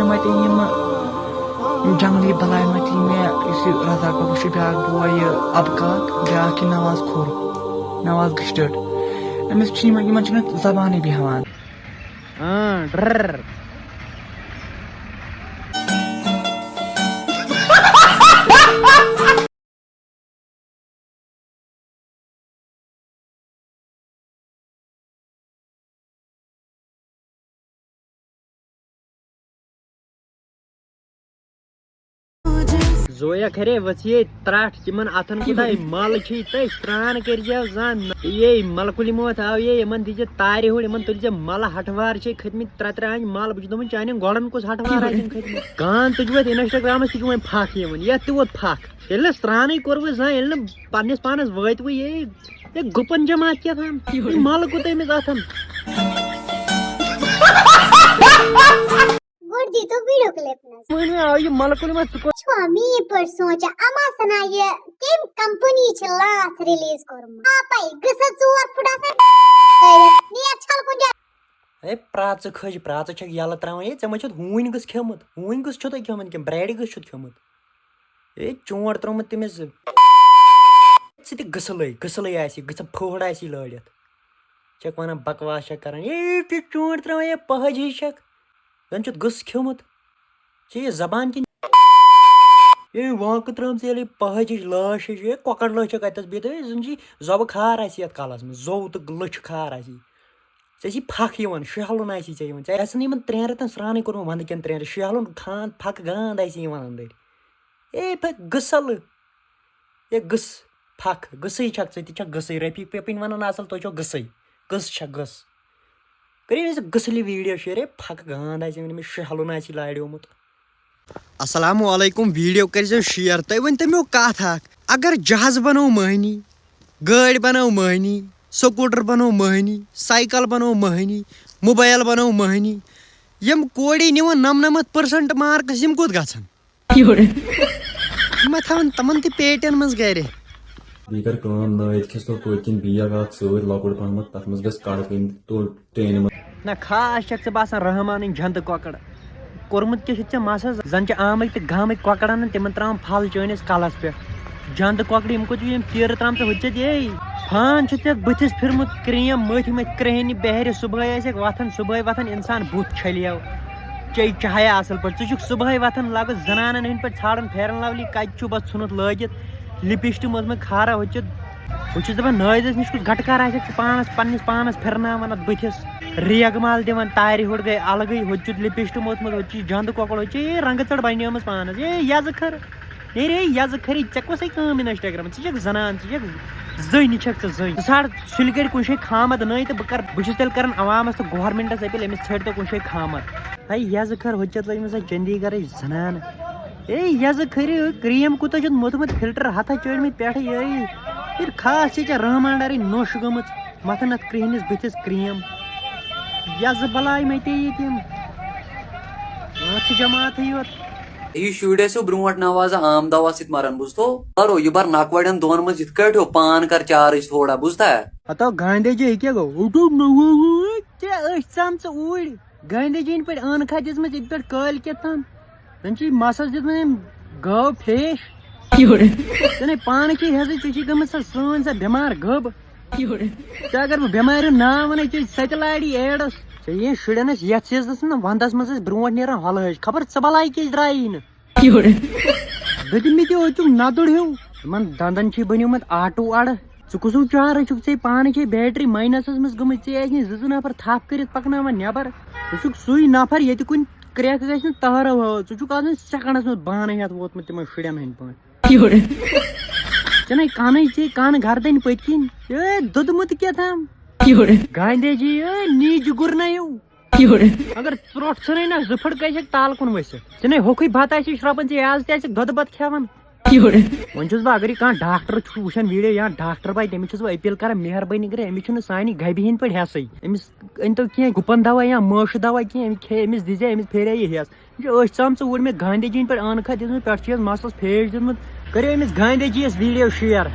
مت جنگلی بلاے مت رضا بابو بیاکھ بوے ابکات بیاکھ نواز کھور نواز گشتڈ أمس زبانٕے بیٚہوان زویا کھرے وسیے تراٹ تمن اتن کتائی مل چھ تے سران کر جاو زان یہ ملکلی موت آو یہ یمن دیجے تارِ ہوڑ یمن تلجے مل ہٹوار چھ کھتمت ترتران مل بج دمن چانن گوڑن کس ہٹوار آسن کھتمت گان تجوت انسٹاگرامس تہ وۄنۍ پھکھ یوان یہ تہ ووت پھکھ ییٚلہِ سرانے کوٚر زان ییٚلہِ پننس پانس وٲتۍ وٕ یہ گُپن جماعت کیٛاہ تھام مل کوٗتاہ أمِس اتھن آو یہ ملکل مت سوچا اما سنا یہ کم کمپنی چھ لاتھ ریلیز کورمت اپے گژھِ 4 فٹ آسن نیٹ چھل کنجا اے پراژ کھج پراژ چھک یل تراون اے ژے ما چھت ہوٗنۍ گٔژھ کھیوٚمُت ہوٗنۍ گٔژھ چھُ تۄہہِ کھیوٚمُت کِنہٕ برٛارِ گٔژھ چھُتھ کھیوٚمُت اے چونٛڈ ترٛوومُت تٔمِس ژٕ تہِ گٕسلٕے آسی گٔژھ پھوٚہڑ آسی لٲڑِتھ چھکھ وَنان بکواس چھکھ کران اے تہِ چونٛڈ ترٛاوان اے پہج ہِش چھکھ زن چھُتھ گٕس کھیوٚمُت ژےٚ یہِ زبان کِنۍ اے وانٛکہٕ ترٛٲمژ ییٚلہِ پہج ہِش لاش ہِش اے کۄکر لٔچھ چھکھ اَتٮ۪س بِہِتھ اے زن چھِ زۄبہٕ کھار آسی یتھ کلس منٛز زوٚو تہٕ لٔچھ کھار آسی ژےٚ چھی پھکھ یِوان شہلُن آسی ژےٚ یِوان ژےٚ آسن یِمن 3 رٮ۪تن سرٛانٕے کوٚرمُت ونٛدٕ کٮ۪ن 3 رٮ۪تن شہلُن کھان پھکھ گانٛد آسی یِوان أنٛدٕرۍ اے گٕسل اے گٕس پھکھ گٕسٕے چھکھ ژٕ تہِ چھکھ گٕسٕے رفیٖق پیپٕنۍ ونان اصل تُہۍ چھو گٕسٕے گٕس چھکھ گٕس کٔرِو أمِس گٕسلہِ ویٖڈیو شیر اے پھکھ گانٛد آسی أمِس شہلُن آسی لاریومُت السلام علیکم ویڈیو کٔرزیو شیر تُہۍ ؤنتو مےٚ کتھ اکھ اگر جہاز بنو مٔہنی گٲڑۍ بنٲو مٔہنی سکوٗٹر بنوو مٔہنی سایکل بنوو مٔہنی موبایل بنوو مٔہنی یم کورِ نِوان 99% مارکس یم کوٚت گژھن یِم تھاون تمن تہِ پیٹین منٛز گرِ بیٚیہِ کر کٲم نٲیِد کھسنو پٔتۍ کِنۍ بیگ اکھ سۭتۍ لۄکُٹ پہمتھ تتھ منٛز گژھِ کڑکٕنۍ تُل ٹرینہِ منٛز نہ خاص چھکھ ژٕ باسان رحمانٕنۍ جنتہٕ کۄکر کوٚرمُت کیٛاہ چھُتھ ژےٚ مسس زن چھِ آمٕتۍ تہٕ گامٕکۍ کۄکر انان تِمن تراوان پھل چٲنِس کلس پٮ۪ٹھ جنتہٕ کۄکرِ یِم کوٚت یِم تیٖرٕ ترامژٕ ہُتہِ ژےٚ اے فان چھُ ژےٚ بٕتھِس پھِرمُت کرٛیٖم مٔتھۍ مٔتھۍ کرٛہنہِ بہرِ صُبحٲے آسٮ۪کھ وتھان صُبحٲے وتھان اِنسان بُتھ چھلِیو چے چاہیا اصل پٲٹھۍ ژٕ چھُکھ صُبحٲے وتھان لگس زنانن ہٕنٛدۍ پٲٹھۍ ژھانڈان پھیرن لولی کتہِ چھُ بس ژھُنُتھ لٲگِتھ لِپسٹِک موٚتھمُت کھارا ہُتہِ بہٕ چھُس دپان نٲیدس نِش کُس گٹکار آسٮ۪کھ ژٕ پانس پننس پانس پھرناوان اتھ بٕتھِس ریگہٕ مال دِوان تارِ ہُر گٔے الگٕے ہُتہِ چھُتھ لِپسٹِک موٚتھمُت ہُتہِ چھُ جنٛدٕ کۄکُر ہُتہِ چھِ اے رنٛگہٕ ژٔر بنیٲمٕژ پانس اے یزٕ کھٔر نیرے یزٕ کھٔری ژےٚ کۄسٕے کٲم انسٹاگرام ژٕ چھکھ زنان ژٕ چھکھ زٔنۍ چھکھ ژٕ زٔنۍ ژٕ ژھانڈ سُلہِ گرِ کُنہِ جایہِ خامد نٔے تہٕ بہٕ چھُس تیٚلہِ کران عوامس تہٕ گورمینٹس اپیٖل أمِس ژھٲنڈ تو کُنہِ جایہِ خامد ہے یزٕ کھٔر ہُتہِ چھِ لٔجمٕژ چندی گڑٕچ زنان اے یزٕ کھٔرِ کرٛیٖم کوٗتاہ چھُتھ موٚتھمُت فلٹر ہتھا چٲڑمٕتۍ پٮ۪ٹھٕ یہِ خاص چھِ ژےٚ رحمانڈارٕے نوٚش گٔمٕژ متھان اتھ کرٛہنِس بٕتھِس کرٛیٖم یزٕ بلاے مےٚ ییٚتہِ یِم چھِ جماعتٕے یوت یہ شُرۍ ٲسِو برونٛٹھ نوازا عام دوا سۭتۍ مران بوٗزتھو کرو یہِ بر نکوڑٮ۪ن دۄن منٛز یِتھ کٲٹھۍ ہو پان کر چارج تھوڑا بوٗزتھا ہتو گاندھی جی کیٛاہ گوٚو ژےٚ أچھ ژامژٕ اوٗرۍ گاندھی جی یِنۍ پٲٹھۍ ٲنکھا دِژمٕژ یِتھ پٲٹھۍ کٲلۍ کٮ۪تھ تام زن چھِ مسس دِژمٕژ أمۍ گٲو پھیش ژےٚ پانہٕ چھی ہٮ۪ژٕے ژےٚ چھی گٔمٕژ سۄ سٲنۍ سۄ بٮ۪مار گٔب ژےٚ اگر بہٕ بٮ۪مارِ ہُنٛد ناو ونے ژےٚ سۄ تہِ لاڑی ایڈس ژےٚ یہِ شُرٮ۪ن ٲسۍ یتھ سیٖزنس منٛز ونٛدس منٛز ٲسۍ برونٛٹھ نیران ہۄلہٕ ہچ خبر ژٕ بلاے کیٛازِ درٛایی نہٕ دٔدمٕتۍ اوتُک ندُر ہیوٗ یِمن دنٛدن چھُے بنیومُت آٹوٗ اڑٕ ژٕ کُسُو چارٕ چھُکھ ژےٚ پانہٕ چھے بیٹری ماینسس منٛز گٔمٕژ ژےٚ ٲسۍ نہٕ 2 نفر تھپھ کٔرِتھ پکناوان نٮ۪بر ژٕ چھُکھ سُے نفر ییٚتہِ کُنہِ کرٛٮ۪کھ گژھِ نہٕ تہرو ہٲو ژٕ چھُکھ آز سیکنڈس منٛز بانہٕ ہٮ۪تھ ووتمُت تِمن شُرٮ۪ن ہٕنٛدۍ پٲٹھۍ ژےٚ کَنٕے ژےٚ کن گردنۍ پٔتۍ کِنۍ اے دوٚدمُت کیٛاہ تام گاندھی جی اے نیٖجہِ گُرنٲیِو اگر ژرٛوٹھ ژھٕنٕے نا 2 پھٕٹ گژھکھ تال کُن ؤسِتھ ژےٚ ہوٚکھٕے بتہٕ آسی شرٛوپان ژےٚ آز تہِ آسکھ دۄدٕ بتہٕ کھٮ۪وان وۄنۍ چھُس بہٕ اگر یہِ کانٛہہ ڈاکٹر چھُ وٕچھان ویٖڈیو یا ڈاکٹر باے تٔمِس چھُس بہٕ اپیٖل کران مہربٲنی کٔرِتھ أمِس چھُنہٕ سانہِ گبہِ ہِنٛدۍ پٲٹھۍ ہٮ۪سٕے أمِس أنۍتو کینٛہہ گُپن دوا یا مٲشہِ دوا کینٛہہ أمِس کھیٚیہِ أمِس دِزے أمِس پھیرے یہِ ہٮ۪س یہِ چھِ أچھ ژامژٕ اوٗرۍ مےٚ گاندھی جی یِنۍ پٲٹھۍ ٲنکھا دِژمٕژ پٮ۪ٹھٕ چھِ یَس مسس پھیش دِژمٕژ کٔرِو أمِس گاندھی جی یس ویٖڈیو شیر